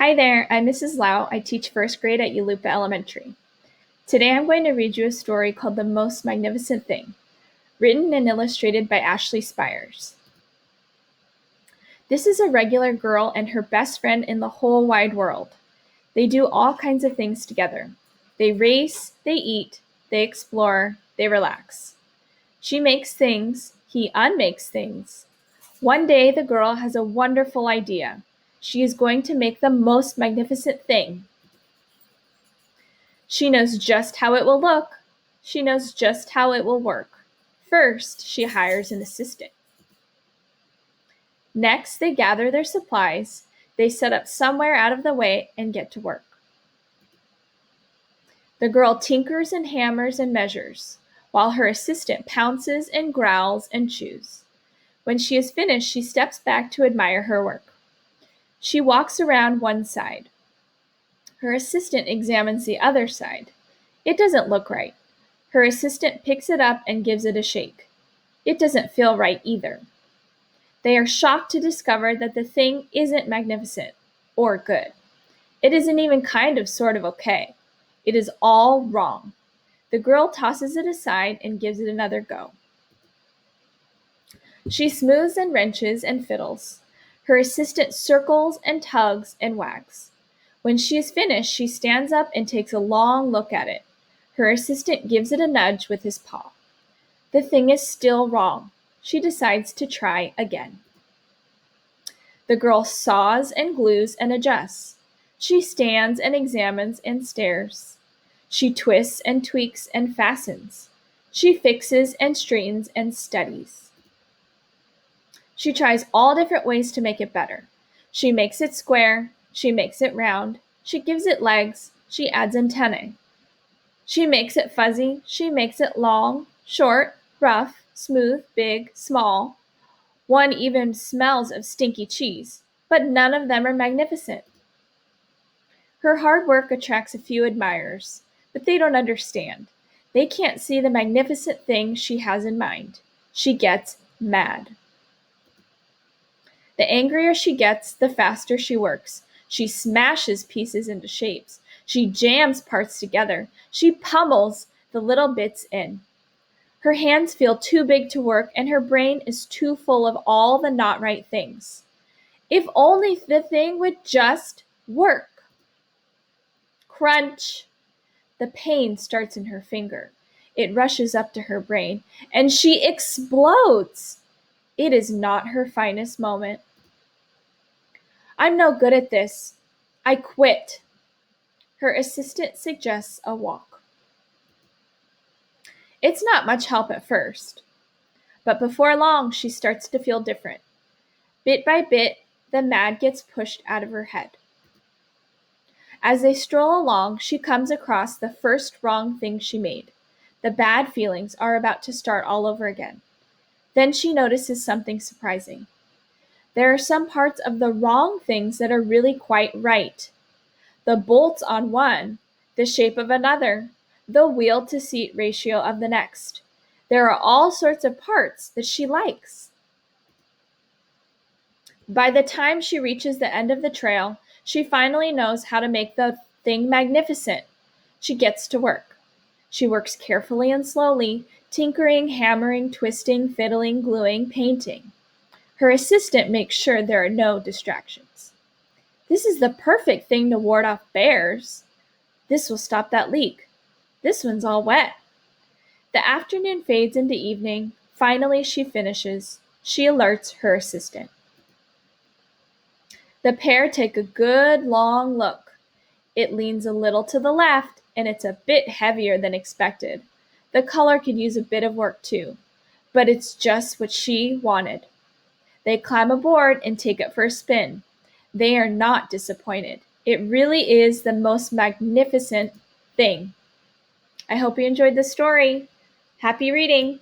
Hi there, I'm Mrs. Lau. I teach first grade at Yalupa Elementary. Today I'm going to read you a story called The Most Magnificent Thing, written and illustrated by Ashley Spires. This is a regular girl and her best friend in the whole wide world. They do all kinds of things together. They race, they eat, they explore, they relax. She makes things, he unmakes things. One day the girl has a wonderful idea. She is going to make the most magnificent thing. She knows just how it will look. She knows just how it will work. First, she hires an assistant. Next, they gather their supplies. They set up somewhere out of the way and get to work. The girl tinkers and hammers and measures, while her assistant pounces and growls and chews. When she is finished, she steps back to admire her work. She walks around one side. Her assistant examines the other side. It doesn't look right. Her assistant picks it up and gives it a shake. It doesn't feel right either. They are shocked to discover that the thing isn't magnificent or good. It isn't even kind of sort of okay. It is all wrong. The girl tosses it aside and gives it another go. She smooths and wrenches and fiddles. Her assistant circles and tugs and wags. When she is finished, she stands up and takes a long look at it. Her assistant gives it a nudge with his paw. The thing is still wrong. She decides to try again. The girl saws and glues and adjusts. She stands and examines and stares. She twists and tweaks and fastens. She fixes and straightens and studies. She tries all different ways to make it better. She makes it square. She makes it round. She gives it legs. She adds antennae. She makes it fuzzy. She makes it long, short, rough, smooth, big, small. One even smells of stinky cheese, but none of them are magnificent. Her hard work attracts a few admirers, but they don't understand. They can't see the magnificent thing she has in mind. She gets mad. The angrier she gets, the faster she works. She smashes pieces into shapes. She jams parts together. She pummels the little bits in. Her hands feel too big to work, and her brain is too full of all the not right things. If only the thing would just work. Crunch! The pain starts in her finger. It rushes up to her brain, and she explodes. It is not her finest moment. I'm no good at this. I quit. Her assistant suggests a walk. It's not much help at first, but before long she starts to feel different. Bit by bit, the mad gets pushed out of her head. As they stroll along, she comes across the first wrong thing she made. The bad feelings are about to start all over again. Then she notices something surprising. There are some parts of the wrong things that are really quite right. The bolts on one, the shape of another, the wheel-to-seat ratio of the next. There are all sorts of parts that she likes. By the time she reaches the end of the trail, she finally knows how to make the thing magnificent. She gets to work. She works carefully and slowly, tinkering, hammering, twisting, fiddling, gluing, painting. Her assistant makes sure there are no distractions. This is the perfect thing to ward off bears. This will stop that leak. This one's all wet. The afternoon fades into evening. Finally, she finishes. She alerts her assistant. The pair take a good long look. It leans a little to the left, and it's a bit heavier than expected. The color could use a bit of work too, but it's just what she wanted. They climb aboard and take it for a spin. They are not disappointed. It really is the most magnificent thing. I hope you enjoyed the story. Happy reading!